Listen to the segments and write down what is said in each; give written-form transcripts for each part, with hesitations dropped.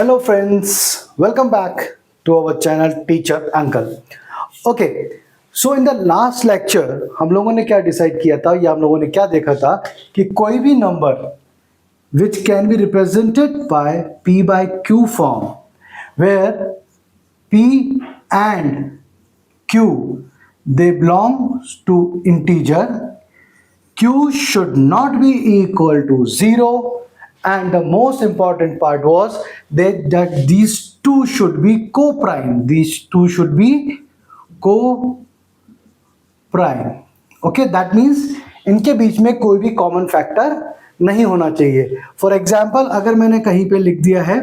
Hello friends, welcome back to our channel Teacher Uncle. Okay, so in the last lecture हम लोगों ने क्या decide किया था या हम लोगों ने क्या देखा था कि कोई भी number which can be represented by P by Q form where P and Q they belong to integer. Q should not be equal to 0, and the most important part was that these two should be co-prime. These two should be co-prime. Okay, that means इनके बीच में कोई भी common factor नहीं होना चाहिए. For example अगर मैंने कहीं पे लिख दिया है,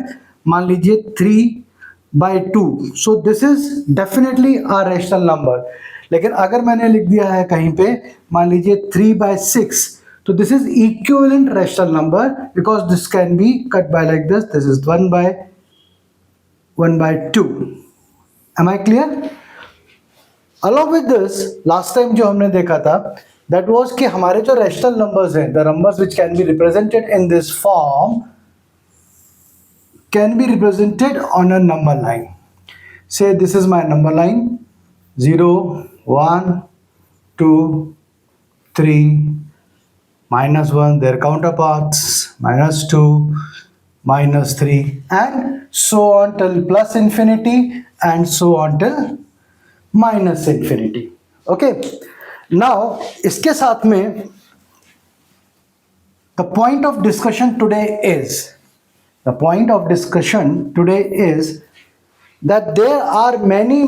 मान लीजिए 3/2, so this is definitely a rational number. लेकिन अगर मैंने लिख दिया है कहीं पे, मान लीजिए 3/6, तो this is equivalent rational number because this can be cut by like this is 1/2. Am I clear? Along with this, last time जो हमने देखा था दैट वाज कि हमारे जो रैशनल नंबर्स हैं, the numbers which can be represented in this form can be represented on a number line. Say this is my number line 0, 1, 2, 3, -1, their counterparts, -2, -3, and so on till plus infinity and so on till minus infinity. Okay, now इसके साथ में the point of discussion today is that there are many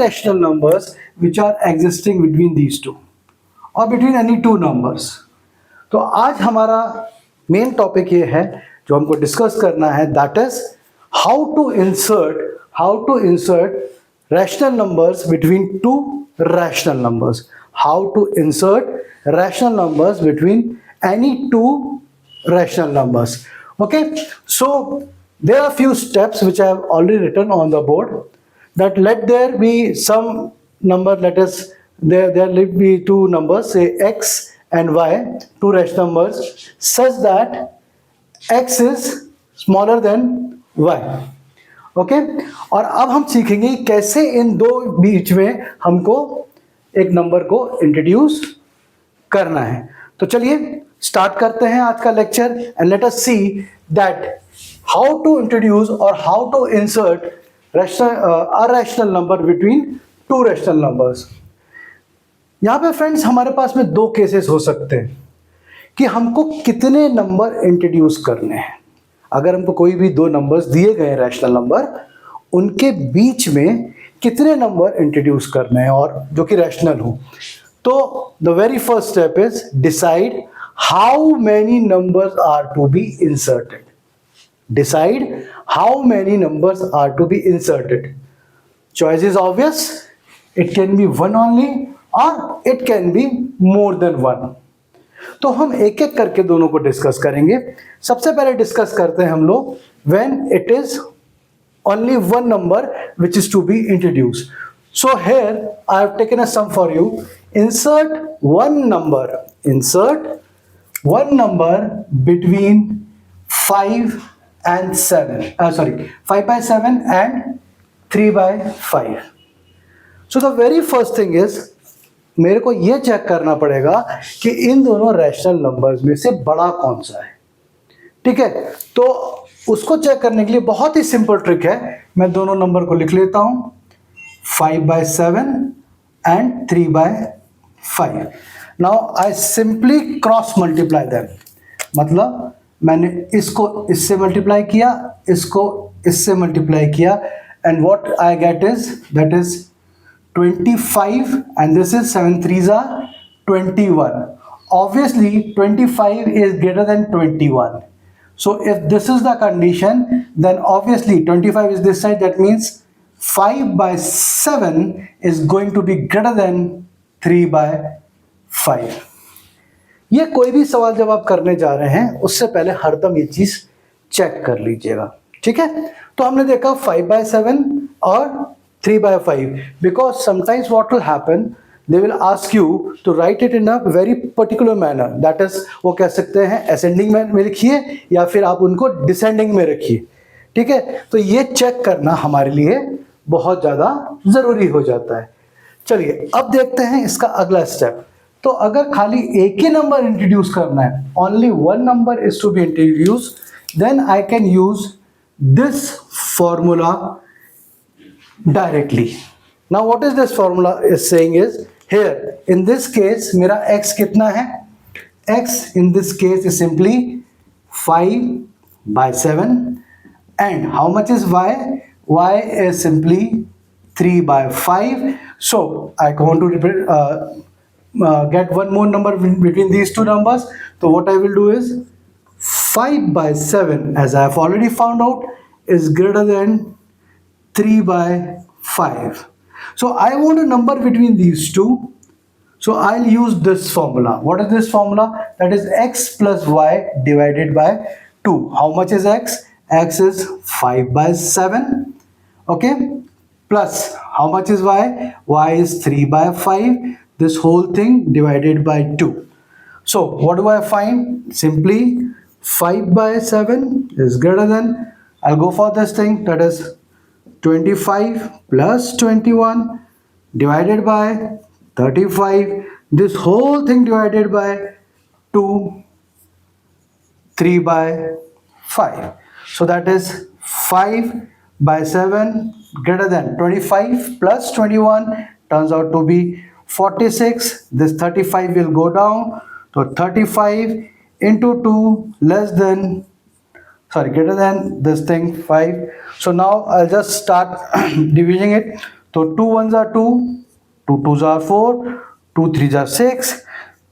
rational numbers which are existing between these two or between any two numbers. तो आज हमारा main topic ये है जो हमको डिस्कस करना है, that is how to insert rational numbers between two rational numbers. How to insert rational numbers between any two rational numbers. Okay, so there are few steps which I have already written on the board, that let there be some number, let us there be two numbers, say x and y, two rational numbers, such that x is smaller than y. Okay, और अब हम सीखेंगे कैसे इन दो बीच में हमको एक number को इंट्रोड्यूस करना है. तो चलिए स्टार्ट करते हैं आज का lecture and let us see that how to introduce और how to insert irrational number between two rational numbers. यहां पे फ्रेंड्स हमारे पास में दो केसेस हो सकते हैं कि हमको कितने नंबर इंट्रोड्यूस करने हैं. अगर हमको कोई भी दो नंबर्स दिए गए रैशनल नंबर, उनके बीच में कितने नंबर इंट्रोड्यूस करने हैं और जो कि रैशनल हो. तो the very first step is decide how many numbers are to be inserted. Decide how many numbers are to be inserted. Choice is obvious. It can be one only or it can be more than one. तो हम एक एक करके दोनों को discuss करेंगे. सबसे पहले डिस्कस करते हैं हम लोग when it is only one number which is to be introduced. So here I have taken a sum for you. Insert one number between 5 and 7. 5/7 and 3/5. So the very first thing is मेरे को ये check करना पड़ेगा कि इन दोनों rational numbers में से बड़ा कौन सा है. ठीक है, तो उसको चेक करने के लिए बहुत ही सिंपल ट्रिक है. मैं दोनों नंबर को लिख लेता हूं, 5/7 and 3/5. Now I simply cross multiply them. मतलब मैंने इसको इससे मल्टीप्लाई किया, इसको इससे मल्टीप्लाई किया, and what I get is that is 25 and this is 7 3s are 21. Obviously 25 is greater than 21. So if this is the condition, then obviously 25 is this side, that means 5/7 is going to be greater than 3/5. ये कोई भी सवाल जब आप करने जा रहे हैं उससे पहले हरदम ये चीज चेक कर लीजिएगा. ठीक है, तो हमने देखा 5/7 और 3/5 because sometimes what will happen, they will ask you to write it in a very particular manner. That is, वो कह सकते हैं असेंडिंग में लिखिए या फिर आप उनको डिसेंडिंग में रखिए. ठीक है, तो ये चेक करना हमारे लिए बहुत ज़्यादा ज़रूरी हो जाता है। चलिए अब देखते हैं इसका अगला स्टेप। तो अगर खाली एक ही नंबर इंट्रोड्यूस करना है, only one number is to be introduce, then I can use this formula directly. Now what is this formula is saying is, here in this case मेरा x कितना है, x in this case is simply 5/7, and how much is y, y is simply 3/5. So I want to get one more number between these two numbers. So what I will do is 5/7, as I have already found out, is greater than 3/5. So I want a number between these two. So I'll use this formula. What is this formula? That is x plus y divided by 2. How much is x? X is 5/7. Okay. Plus how much is y? Y is 3/5. This whole thing divided by 2. So what do I find? Simply 5/7 is greater than, I'll go for this thing, that is 25 plus 21 divided by 35. This whole thing divided by 2, 3/5. So that is 5/7 greater than 25 plus 21 turns out to be 46. This 35 will go down. So 35 into 2 less than, sorry, greater than this thing 5. So now I'll just start dividing it. So 2 ones are 2, 2 twos are 4, 2 threes are 6.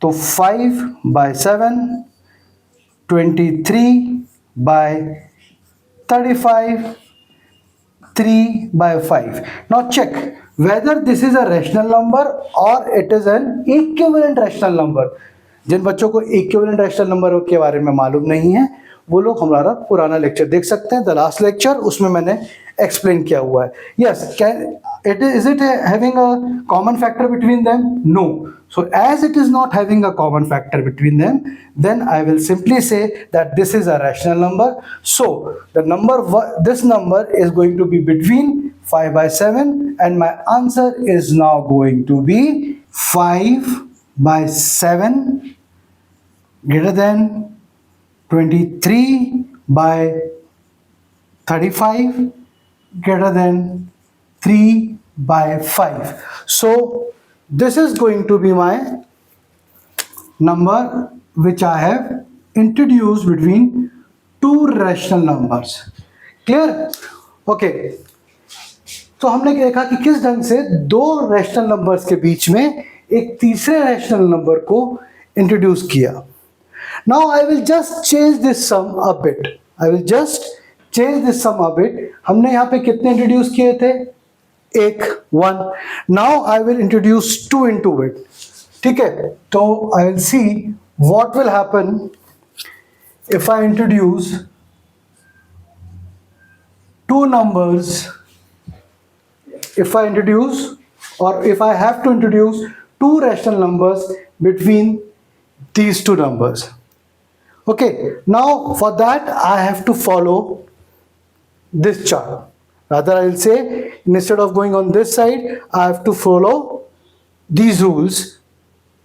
So 5/7, 23/35, 3/5. Now check whether this is a rational number or it is an equivalent rational number. जिन बच्चों को equivalent rational number के बारे में मालूम नहीं है, वो लोग हमारा पुराना लेक्चर देख सकते हैं, द लास्ट लेक्चर, उसमें मैंने एक्सप्लेन किया हुआ है. Yes, can it is it having a common factor between them? No. So as it is not having a common factor between them, then I will simply say that this is a rational number. So the number, this number is going to be between 5/7 and my answer is now going to be 5/7 greater than 23/35 greater than 3/5. So this is going to be my number which I have introduced between two rational numbers. Clear? Okay. तो हमने देखा कि किस ढंग से दो rational numbers के बीच में एक तीसरे रैशनल नंबर को इंट्रोड्यूस किया. Now I will just change this sum a bit. I will just change this sum a bit. हमने यहाँ पे कितने इंट्रोड्यूस किए थे? एक, 1. Now I will introduce 2 into it. ठीक है, तो I will see what will happen if I introduce two numbers. If I introduce, or if I have to introduce two rational numbers between these two numbers. Okay, now for that I have to follow this chart. Rather I will say, instead of going on this side, I have to follow these rules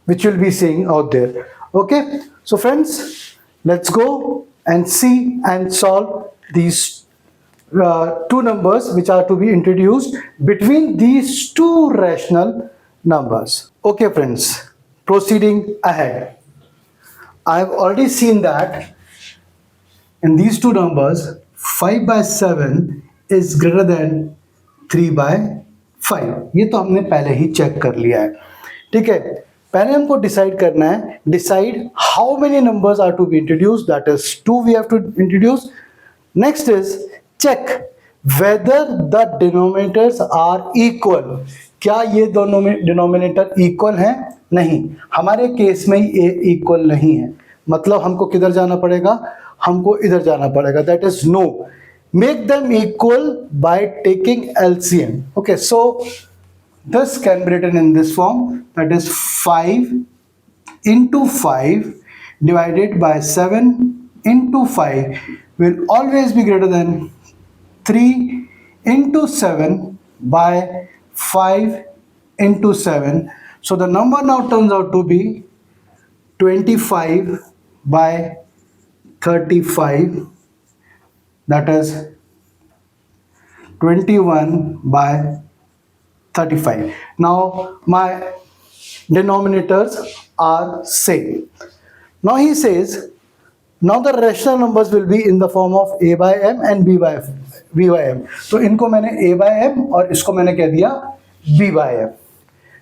which you'll be seeing out there. Okay, so friends, let's go and see and solve these two numbers which are to be introduced between these two rational numbers. Okay friends, proceeding ahead. I have already seen that in these two numbers 5/7 is greater than 3/5. ये तो हमने पहले ही check कर लिया है. ठीक है, पहले हमको डिसाइड करना है, decide how many numbers are to be introduce, that is 2 we have to introduce. Next is check whether the denominators are equal. क्या ये दोनों में डिनोमिनेटर इक्वल हैं? नहीं, हमारे केस में ये इक्वल नहीं है. मतलब हमको किधर जाना पड़ेगा? हमको इधर जाना पड़ेगा. That is no. Make them equal by taking LCM. Okay, so this can be written in this form, that is 5 into 5 divided by 7 into 5 will always be greater than 3 into 7 by 5 into 7. So the number now turns out to be 25 by 35, that is 21 by 35. Now my denominators are same. Now he says, now the rational numbers will be in the form of a by m and b by m. तो इनको मैंने a by m और इसको मैंने कह दिया b by m.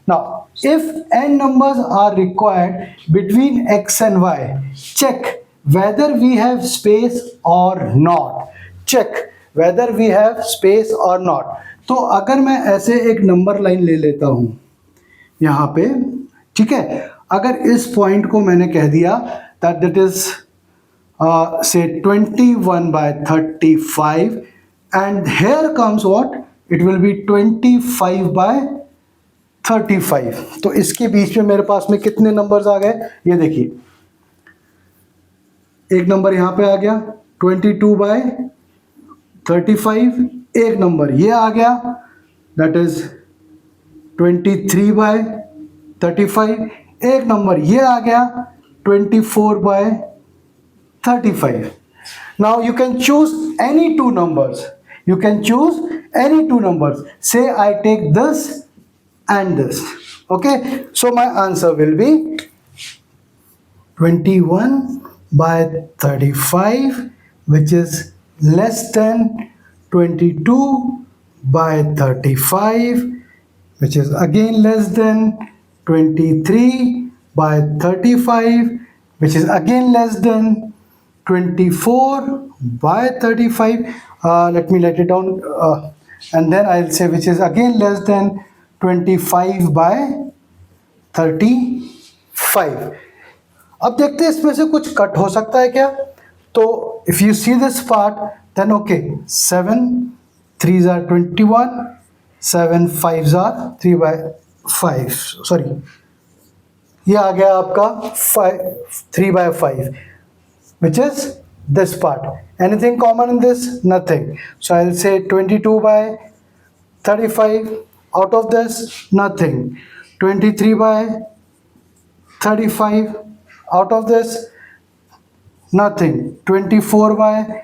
Now if n numbers are required between x and y, check whether we have space or not. Check whether we have space or not. तो अगर मैं ऐसे एक नंबर लाइन ले लेता हूं यहाँ पे, ठीक है, अगर इस पॉइंट को मैंने कह दिया that is say 21 by 35, and here comes what, it will be 25 by 35. तो इसके बीच में मेरे पास में कितने नंबर्स आ गए, ये देखिए, एक नंबर यहाँ पे आ गया 22 by 35, एक नंबर ये आ गया that is 23 by 35, एक नंबर ये आ गया 24 by 35. Now you can choose any two numbers. You can choose any two numbers. Say I take this and this. Okay. So my answer will be 21 by 35, which is less than 22 by 35, which is again less than 23 by 35, which is again less than 24 by 35. Let me let it down, and then I'll say which is again less than 25 by 35. अब देखते हैं इसमें से कुछ cut हो सकता है क्या. तो if you see this part, then okay, 7 3s are 21, 7 5s are 3 by 5. Sorry, ये आ गया आपका 3 by 5, which is this part. Anything common in this? Nothing. So I'll say 22 by 35. Out of this, nothing. 23 by 35. Out of this, nothing. 24 by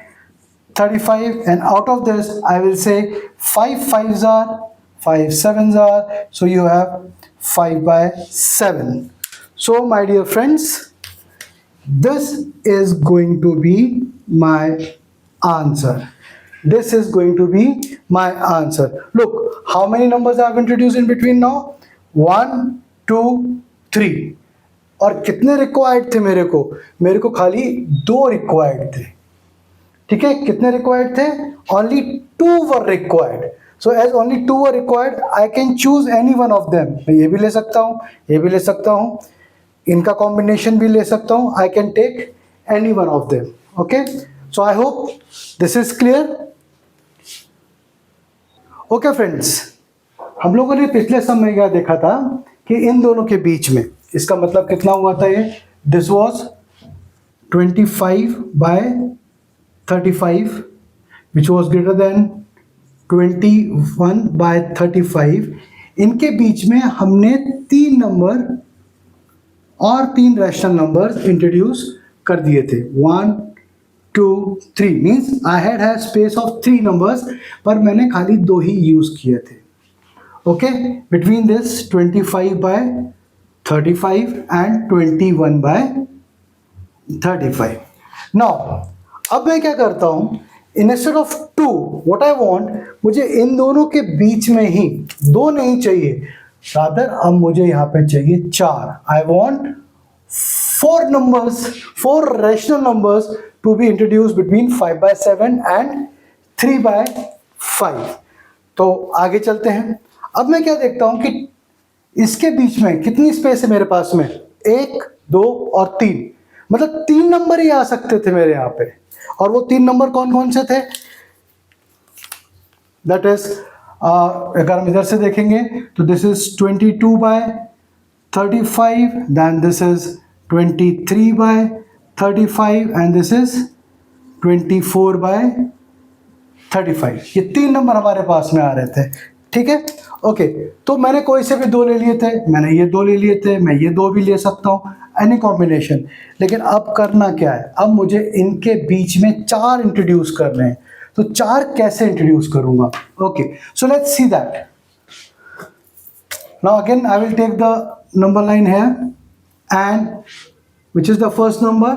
35, and out of this I will say 5 5s are, 5 7s are, so you have 5 by 7. So my dear friends, this is going to be my answer. This is going to be my answer. Look, how many numbers I have introduced in between now? 1 2 3. और कितने required थे मेरे को खाली 2 required थे. ठीक है, कितने रिक्वायर्ड थे? Only 2 were required. So as only 2 were required, I can choose any one of them. मैं ये भी ले सकता हूँ, ये भी ले सकता हूँ, इनका कॉम्बिनेशन भी ले सकता हूँ. I can take any one of them. Okay, so I hope this is clear. Okay friends, हम लोगों ने पिछले समय क्या देखा था कि इन दोनों के बीच में, इसका मतलब कितना हुआ था ये, this was 25 by 35, which was greater than 21 by 35. इनके बीच में हमने 3 नंबर और 3 रैशनल नंबर्स इंट्रोड्यूस कर दिए थे. 1 2 3 means I had space of 3 numbers, पर मैंने खाली 2 ही यूज किए थे. Okay, between this 25 by 35 and 21 by 35. Now, अब मैं क्या करता हूँ, instead of 2 what I want, मुझे इन दोनों के बीच में ही 2 नहीं चाहिए, रादर अब मुझे यहाँ पे चाहिए 4. I want 4 numbers, 4 rational numbers to be introduced between 5 by 7 and 3 by 5. तो आगे चलते हैं. अब मैं क्या देखता हूँ कि इसके बीच में कितनी स्पेस है मेरे पास में, 1 2 और 3, मतलब 3 नंबर ही आ सकते थे मेरे यहाँ पे. और वो 3 नंबर कौन कौन से थे, दैट इज, अगर हम इधर से देखेंगे तो this is 22 by 35, then this is 23 by 35, and this is 24 by 35, ये 3 नंबर हमारे पास में आ रहे थे, ठीक है। ओके, तो मैंने कोई से भी 2 ले लिए थे, मैंने ये 2 ले लिए थे, मैं ये 2 भी ले सकता हूँ, एनी कॉम्बिनेशन। लेकिन अब करना क्या है, अब मुझे इनके बीच में 4 इंट्रोड्यूस करने हैं। तो 4 कैसे इंट्रोड्यूस करूंगा? Okay, so let's see that. Now again I will take the number line here and which is the first number?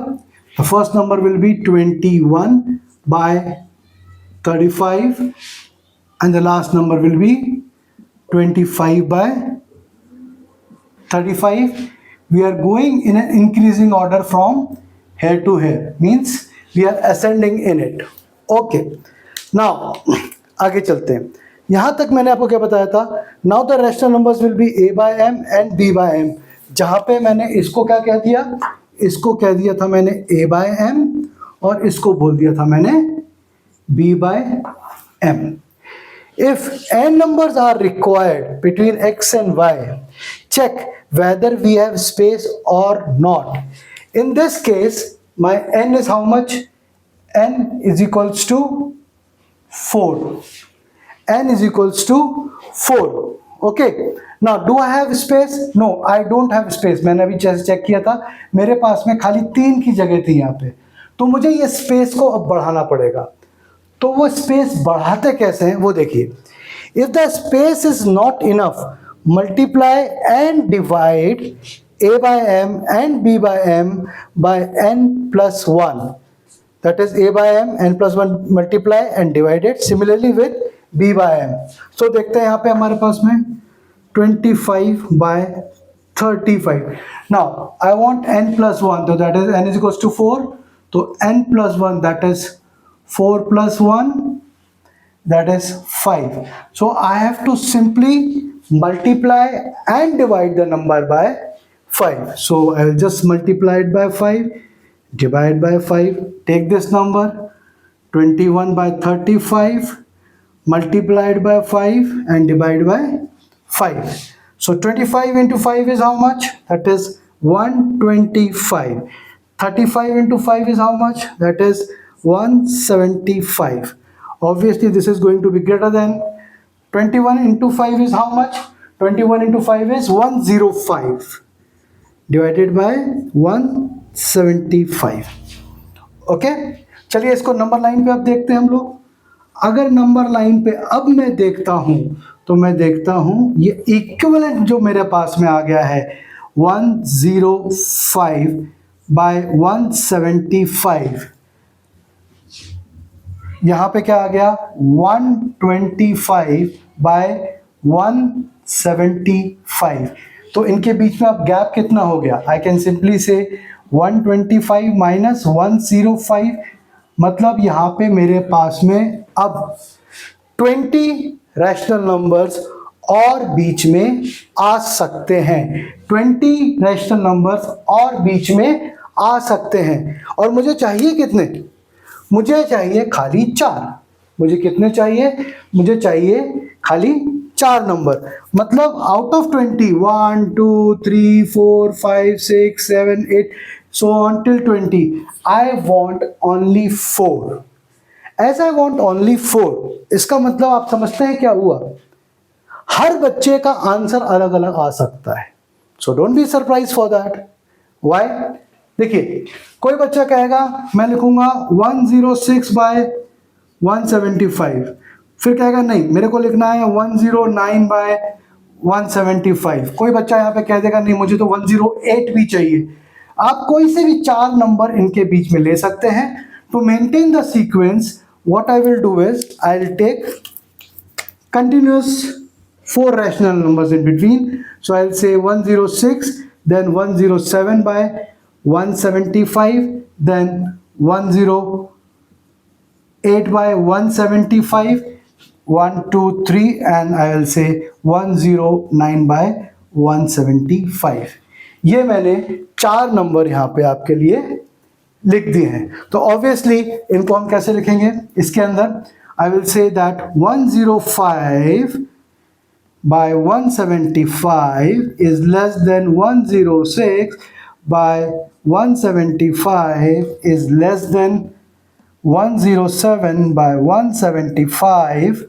The first number will be 21 by 35 and the last number will be 25 by 35. We are going in an increasing order from here to here, means we are ascending in it. Okay, now आगे चलते हैं। यहाँ तक मैंने आपको क्या बताया था? Now the rational numbers will be a by m and b by m। जहाँ पे मैंने इसको क्या कह दिया, इसको कह दिया था मैंने a by m और इसको बोल दिया था मैंने b by m। If n numbers are required between x and y, check whether we have space or not. In this case, my n is how much? N is equals to 4. N is equals to 4. Okay. Now, do I have space? No, I don't have space. मैंने अभी check किया था, मेरे पास में खाली 3 की जगह थी यहाँ पे, तो मुझे ये स्पेस को अब बढ़ाना पड़ेगा। तो वो स्पेस बढ़ाते कैसे हैं वो देखिए। If the space is not enough, multiply and divide a by m and b by m by n plus 1, that is a by m n plus 1 multiply and divided similarly with b by m। so देखते हैं यहाँ पे हमारे पास में 25 by 35। now I want n plus 1, so that is n is equals to 4, तो n plus 1 that is 4 plus 1, that is 5। so I have to simply multiply and divide the number by 5। so I will just multiply it by 5, divide by 5, take this number 21 by 35, multiplied by 5 and divide by 5। so 25 into 5 is how much? That is 125। 35 into 5 is how much? That is 175। obviously this is going to be greater than 21 into 5 is how much? 21 into 5 is 105 divided by 175। Okay, चलिए इसको number line पे अब देखते हैं हम लोग। अगर number line पे अब मैं देखता हूं तो मैं देखता हूं ये इक्विवेलेंट जो मेरे पास में आ गया है 105 बाय 175। यहां पे क्या आ गया 125 बाय 175। तो इनके बीच में अब गैप कितना हो गया? आई कैन सिंपली से 125 माइनस 105, मतलब यहाँ पे मेरे पास में अब 20 रैशनल नंबर्स और बीच में आ सकते हैं। 20 रैशनल नंबर्स और बीच में आ सकते हैं। और मुझे चाहिए कितने? मुझे चाहिए खाली 4। मुझे कितने चाहिए? मुझे चाहिए खाली 4 नंबर। मतलब out of 20, 1 2 3 4 5 6 7 8 so on till 20, I want only 4। as I want only 4, इसका मतलब आप समझते हैं क्या हुआ? हर बच्चे का आंसर अलग अलग आ सकता है। so don't be surprised for that। why? देखिए, कोई बच्चा कहेगा मैं लिखूंगा 106 बाय 175, फिर कहेगा नहीं मेरे को लिखना है 109 बाय 175। कोई बच्चा यहाँ पे कह देगा नहीं मुझे तो 108 भी चाहिए। आप कोई से भी 4 नंबर इनके बीच में ले सकते हैं। To maintain the sequence what I will do is I will take continuous 4 rational numbers in between। so I'll say 106, then 107 by 175, then 108 by 175, 1 2 3, and I will say 109 by 175। ये मैंने 4 नंबर यहाँ पे आपके लिए लिख दिए हैं। तो ऑब्वियसली इनको हम कैसे लिखेंगे? इसके अंदर I will say that 105 by 175 is less than 106 by 175 is less than 107 by 175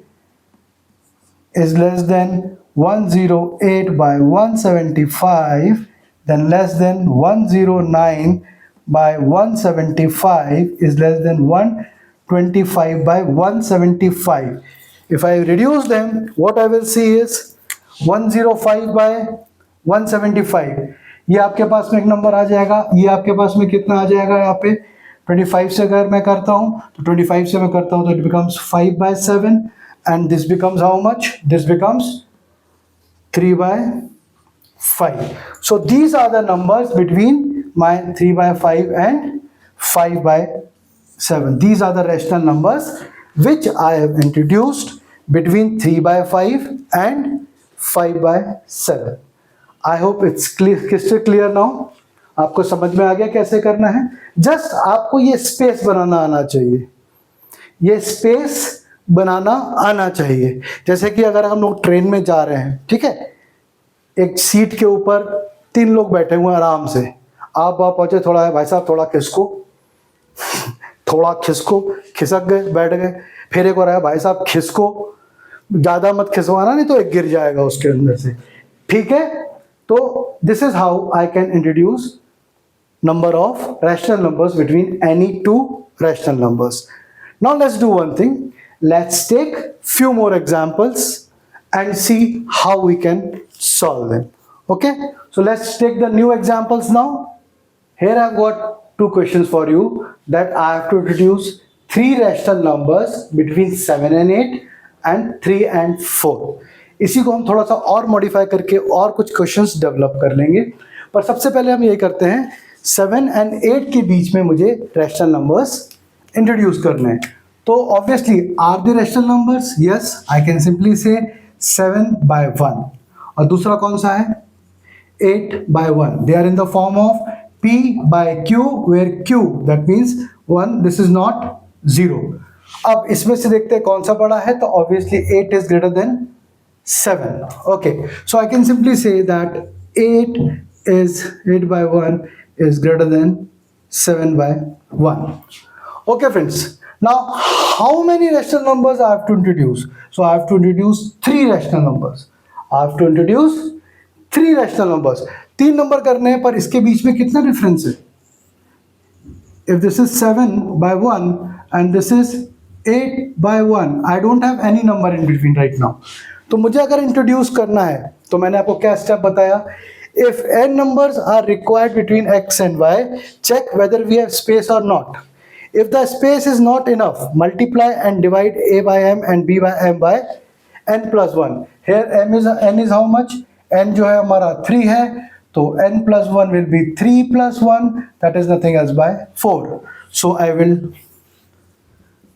is less than 108 by 175, then less than 109 by 175 is less than 125 by 175. If I reduce them, what I will see is 105 by 175. ये आपके पास में एक number आ जाएगा, ये आपके पास में कितना आ जाएगा यहाँ पे 25 से अगर मैं करता हूँ तो 25 से मैं करता हूँ तो it becomes 5 by 7 and this becomes how much? This becomes 3 by 5. So these are the numbers between my 3 by 5 and 5 by 7. These are the rational numbers which I have introduced between 3 by 5 and 5 by 7. I hope it's crystal clear now. आपको समझ में आ गया कैसे करना है. Just आपको ये space बनाना आना चाहिए, ये स्पेस बनाना आना चाहिए. जैसे कि अगर हम लोग ट्रेन में जा रहे हैं, ठीक है, एक सीट के ऊपर 3 लोग बैठे हुए हैं आराम से, आप वहाँ पहुँचे, थोड़ा है भाई साहब थोड़ा खिसको, थोड़ा खिसको, खिसक गए, बैठ गए, फिर एक और है भाई साहब खिसको, ज़्यादा मत खिसवाना नहीं तो एक गिर जाएगा उसके अंदर से, ठीक है. तो this is how I can introduce number of rational numbers between any two rational numbers. Now let's do one thing. Let's take few more examples and see how we can solve them. Okay, so let's take the new examples now. Here I've got 2 questions for you that I have to introduce 3 rational numbers between 7 and 8 and 3 and 4. इसी को हम थोड़ा सा और modify करके और कुछ questions develop कर लेंगे, पर सबसे पहले हम ये करते हैं 7 and 8 के बीच में मुझे रैशनल नंबर्स इंट्रोड्यूस करने हैं. तो obviously are they rational numbers? Yes, I can simply say 7 by 1. और दूसरा कौन सा है? 8 by 1. They are in the form of P by Q, where Q that means 1, this is not 0. अब इसमें से देखते हैं कौन सा बड़ा है, तो obviously 8 is greater than 7. Okay, so I can simply say that 8 by 1 is greater than 7 by 1. Okay friends, now how many rational numbers I have to introduce? So I have to introduce 3 rational numbers. I have to introduce 3 rational numbers. 3 number करने हैं, पर इसके बीच में कितना difference है? If this is 7 by 1 and this is 8 by 1, I don't have any number in between right now. तो मुझे अगर इंट्रोड्यूस करना है तो मैंने आपको क्या स्टेप बताया? If n numbers are required between x and y, check whether we have space or not. If the space is not enough, multiply and divide a by m and b by m by n plus 1. Here n is how much? n जो है हमारा 3 है, तो n plus 1 will be 3 plus 1, that is nothing else by 4. So I will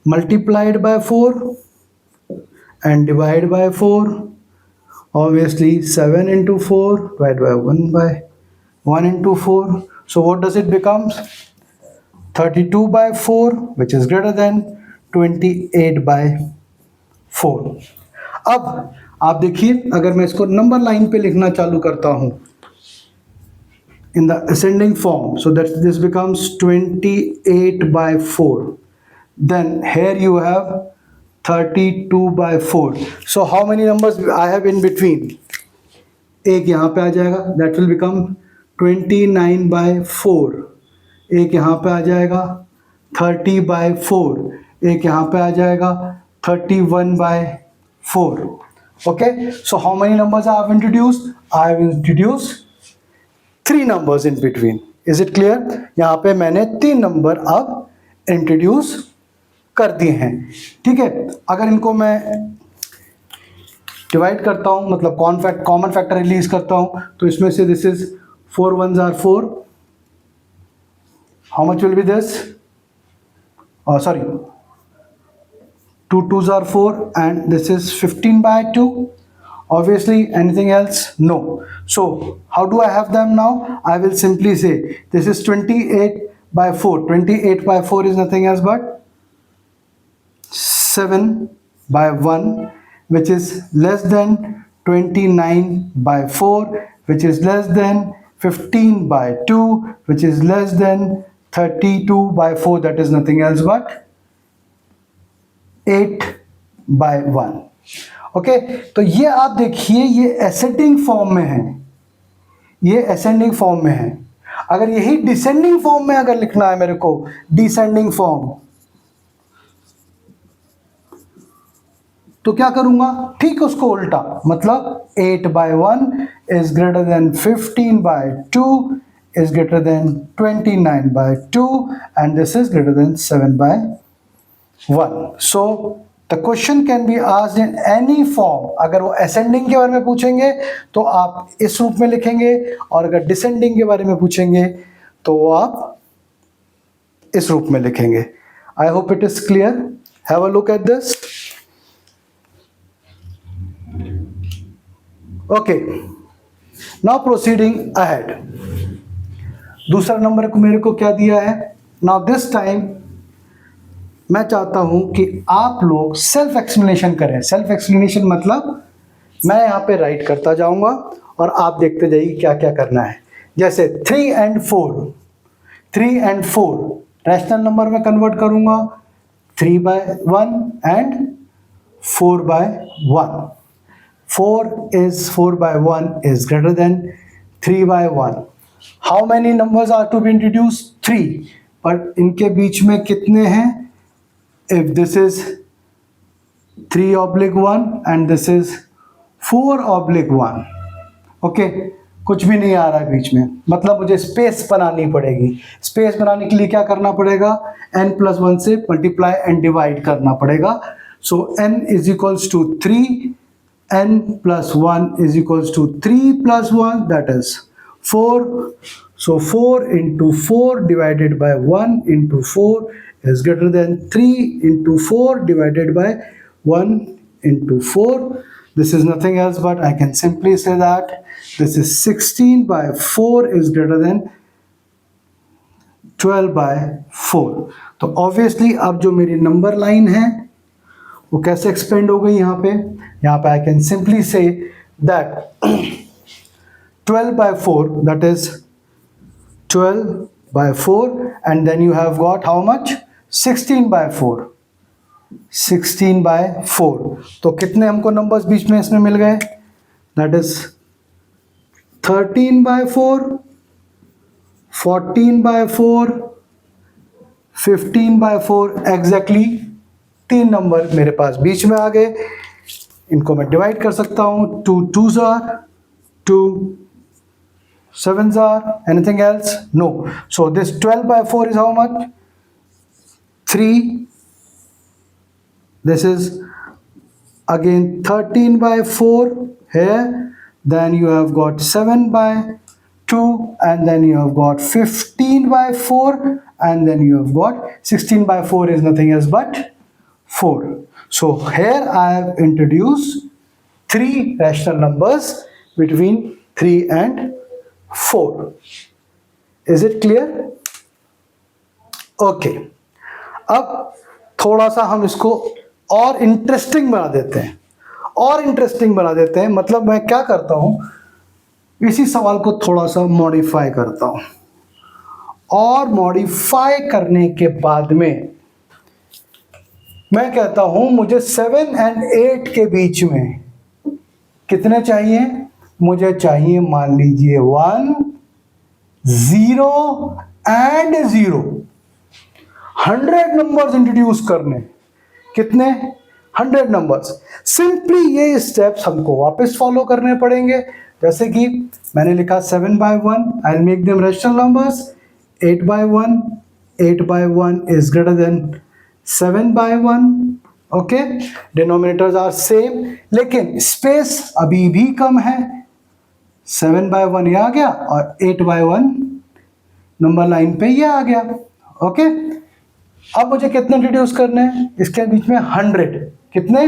multiply it by 4 and divide by 4. Obviously 7 into 4 divided by 1 into 4. So what does it becomes? 32 by 4, which is greater than 28 by 4. अब आप देखिए, अगर मैं इसको number line पे लिखना चालू करता हूँ in the ascending form, so that this becomes 28 by 4. Then here you have 32 by 4. So how many numbers I have in between? एक यहाँ पे आ जाएगा, that will become 29 by 4. एक यहाँ पे आ जाएगा 30 by 4. एक यहाँ पे आ जाएगा 31 by 4. Okay, so how many numbers I have introduced? I have introduced 3 numbers in between. Is it clear? यहाँ पे मैंने 3 नंबर अब इंट्रोड्यूस कर दिए हैं, ठीक है. अगर इनको मैं डिवाइड करता हूँ, मतलब कॉमन फैक्टर रिलीज करता हूँ, तो इसमें से this is 4 1s are 4. How much will be this? Sorry, 2 2s are 4 and this is 15 by 2. Obviously anything else? No. So how do I have them now? I will simply say this is 28 by 4. 28 by 4 is nothing else but 7 by 1, which is less than 29 by 4, which is less than 15 by 2, which is less than 32 by 4, that is nothing else but 8/1। Okay, तो ये आप देखिए ये ascending form में है, ये ascending form में है। अगर यही डिसेंडिंग फॉर्म में अगर लिखना है मेरे को, डिसेंडिंग फॉर्म, तो क्या करूंगा, ठीक उसको उल्टा, मतलब 8/1 is greater than 15/2 is greater than 29/2 and this is greater than 7/1. So the question can be asked in any form. अगर वो ascending के बारे में पूछेंगे तो आप इस रूप में लिखेंगे, और अगर descending के बारे में पूछेंगे तो आप इस रूप में लिखेंगे। I hope it is clear. Have a look at this. Okay, now proceeding ahead. दूसरा नंबर को मेरे को क्या दिया है, नाउ दिस टाइम मैं चाहता हूं कि आप लोग सेल्फ एक्सप्लेनेशन करें। सेल्फ एक्सप्लेनेशन मतलब मैं यहां पे राइट करता जाऊंगा और आप देखते जाइए क्या क्या करना है। जैसे 3 and 4, 3 and 4 रैशनल नंबर में कन्वर्ट करूंगा, 3/1 and 4/1। 4/1 is greater than 3/1। How many numbers are to be introduced? 3, but इनके बीच में कितने हैं? If this is 3/1 and this is 4/1, okay, कुछ भी नहीं आ रहा है बीच में, मतलब मुझे स्पेस बनानी पड़ेगी। स्पेस बनाने के लिए क्या करना पड़ेगा, n+1 से मल्टीप्लाई एंड डिवाइड करना पड़ेगा। सो n is equals to 3, n+1 is equals to 3+1, that is 4. So 4 into 4 divided by 1 into 4 is greater than 3 into 4 divided by 1 into 4. This is nothing else but I can simply say that this is 16/4 is greater than 12/4. तो obviously अब जो मेरी number line है वो कैसे expand हो गई यहाँ पे I can simply say that 12/4, that is 12/4, and then you have got how much, 16/4, 16/4। तो कितने हमको नंबर्स बीच में इसमें मिल गए, that is 13/4, 14/4, 15/4, एग्जैक्टली 3 नंबर मेरे पास बीच में आ गए। इनको मैं डिवाइड कर सकता हूं, 2 2s are 2 7s are, anything else? No. So this 12/4 is how much? 3. This is again 13/4 here. Then you have got 7/2, and then you have got 15/4, and then you have got 16/4 is nothing else but 4. So here I have introduced 3 rational numbers between 3 and 4. Is it clear? Okay. अब थोड़ा सा हम इसको और interesting बना देते हैं, और इंटरेस्टिंग बना देते हैं। मतलब मैं क्या करता हूं, इसी सवाल को थोड़ा सा मॉडिफाई करता हूं, और मॉडिफाई करने के बाद में मैं कहता हूं मुझे 7 and 8 के बीच में कितने चाहिए, मुझे चाहिए मान लीजिए 1 0 and 0। 100 नंबर्स इंट्रोड्यूस करने, कितने, 100 नंबर्स। सिंपली ये स्टेप्स हमको वापस फॉलो करने पड़ेंगे। जैसे कि मैंने लिखा 7/1, I will make them rational numbers. 8/1, 8/1 is greater than 7/1, okay, denominators are same, लेकिन स्पेस अभी भी कम है। 7/1 ये आ गया और 8/1 नंबर लाइन पे ये आ गया, ओके। अब मुझे कितने इंट्रोड्यूस करने हैं, इसके बीच में 100, कितने,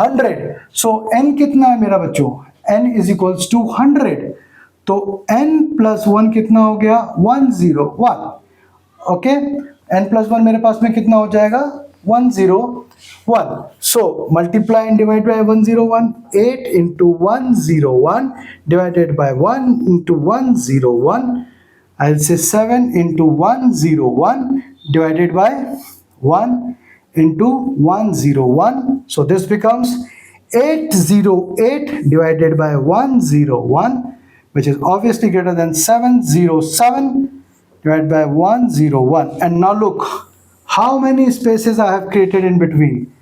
100। सो n कितना है मेरा बच्चों, n इज इक्वल्स टू 100। तो n+1 कितना हो गया, 101, ओके। n+1 मेरे पास में कितना हो जाएगा, 101। So multiply and divide by 101, 8 into 101 divided by 1 into 101, I'll say 7 into 101 divided by 1 into 101. So this becomes 808 divided by 101, which is obviously greater than 707 divided by 101. And now look how many spaces I have created in between.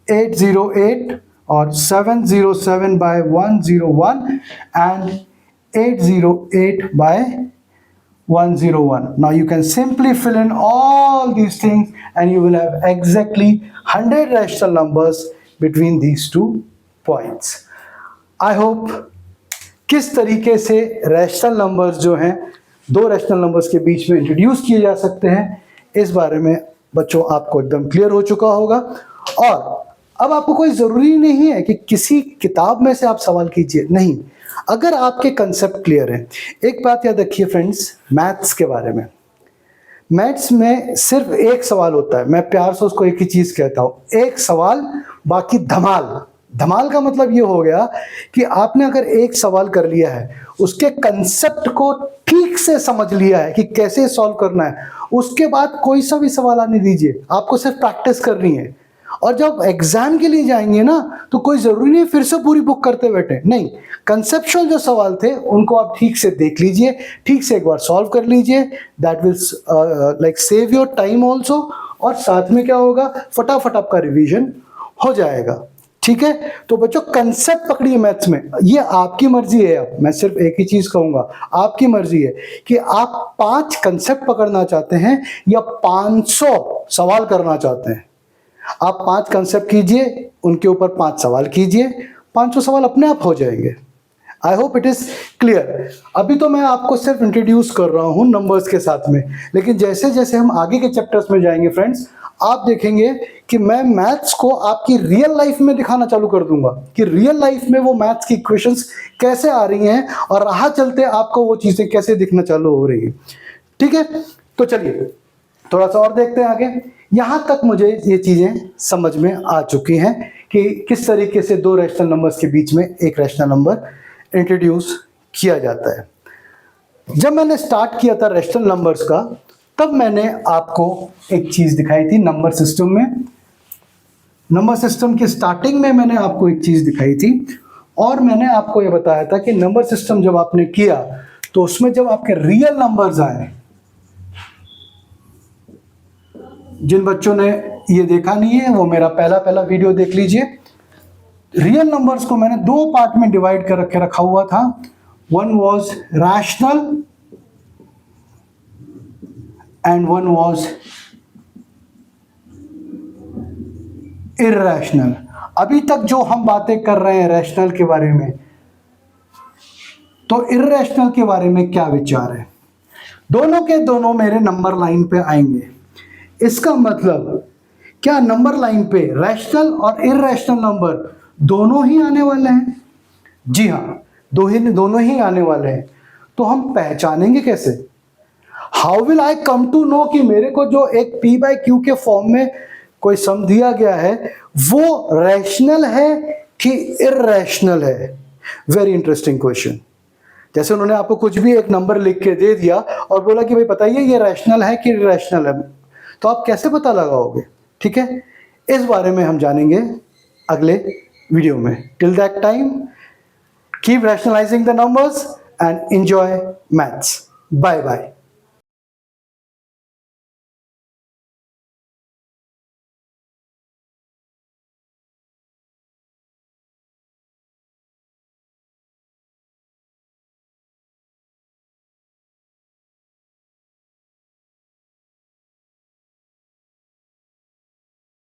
808 or 707 by 101 and 808 by 101. Now you can simply fill in all these things and you will have exactly 100 rational numbers between these two points. I hope किस तरीके से rational numbers जो हैं दो rational numbers के बीच में introduce किए जा सकते हैं, इस बारे में बच्चों आपको एकदम क्लियर हो चुका होगा। और अब आपको कोई ज़रूरी नहीं है कि किसी किताब में से आप सवाल कीजिए, नहीं, अगर आपके कंसेप्ट क्लियर हैं। एक बात याद रखिए फ्रेंड्स, मैथ्स के बारे में, मैथ्स में सिर्फ एक सवाल होता है, मैं प्यार से उसको एक ही चीज़ कहता हूँ, एक सवाल बाकी धमाल। धमाल का मतलब ये हो गया कि आपने अगर एक सवाल कर लिया है, उसके कंसेप्ट को ठीक से समझ लिया है कि कैसे सॉल्व करना है, उसके बाद कोई सा भी सवाल आने दीजिए, आपको सिर्फ प्रैक्टिस करनी है। और जब एग्जाम के लिए जाएंगे ना, तो कोई ज़रूरी नहीं फिर से पूरी बुक करते बैठे, नहीं, कंसेप्चुअल जो सवाल थे उनको आप ठीक से देख लीजिए, ठीक से एक बार सॉल्व कर लीजिए। That will like save your time also, और साथ में क्या होगा, फटाफट आपका रिवीजन हो जाएगा। ठीक है, तो बच्चों कंसेप्ट पकड़िए मैथ्स में, ये आपकी मर्जी है। अब मैं सिर्फ एक ही चीज कहूंगा, आपकी मर्जी है कि आप 5 कंसेप्ट पकड़ना चाहते हैं या 500 सवाल करना चाहते हैं। आप 5 कंसेप्ट कीजिए, उनके ऊपर 5 सवाल कीजिए, 500 सवाल अपने आप हो जाएंगे। I hope it is clear. अभी तो मैं आपको सिर्फ इंट्रोड्यूस कर रहा हूं नंबर्स के साथ में, लेकिन जैसे जैसे हम आगे के चैप्टर्स में जाएंगे फ्रेंड्स, आप देखेंगे कि मैं मैथ्स को आपकी रियल लाइफ में दिखाना चालू कर दूंगा कि रियल लाइफ में वो मैथ्स की इक्वेशंस कैसे आ रही हैं और राह चलते आपको वो चीजें कैसे दिखना चालू हो रही है। ठीक है, तो चलिए थोड़ा सा और देखते हैं आगे। यहां तक मुझे ये चीजें समझ में आ चुकी हैं कि किस तरीके से दो रैशनल नंबर्स के बीच में एक रैशनल नंबर इंट्रोड्यूस किया जाता है। जब मैंने स्टार्ट किया था रैशनल नंबर्स का, तब मैंने आपको एक चीज दिखाई थी नंबर सिस्टम में। नंबर सिस्टम की स्टार्टिंग में मैंने आपको एक चीज दिखाई थी और मैंने आपको ये बताया था कि नंबर सिस्टम जब आपने किया तो उसमें जब आपके रियल नंबर्स आए, जिन बच्चों ने ये देखा नहीं है वो मेरा पहला वीडियो देख लीजिए। रियल नंबर्स को मैंने 2 पार्ट में डिवाइड कर रखा हुआ था। One was rational and one was irrational। अभी तक जो हम बातें कर रहे हैं रैशनल के बारे में, तो इर्रेशनल के बारे में क्या विचार है? दोनों के दोनों मेरे नंबर लाइन पे आएंगे। इसका मतलब क्या नंबर लाइन पे रैशनल और इर्रेशनल नंबर दोनों ही आने वाले हैं? जी हाँ, दोनों ही आने वाले हैं। तो हम पहचानेंगे कैसे? How will I come to know कि मेरे को जो एक P बाई Q के फॉर्म में कोई सम दिया गया है वो रैशनल है कि इर्रेशनल है? Very interesting question. जैसे उन्होंने आपको कुछ भी एक नंबर लिख के दे दिया और बोला कि भाई बताइए ये रैशनल है कि इर्रेशनल है, तो आप कैसे पता लगाओगे? ठीक है, इस बारे में हम जानेंगे अगले वीडियो में। Till that time keep rationalising the numbers and enjoy maths. Bye bye.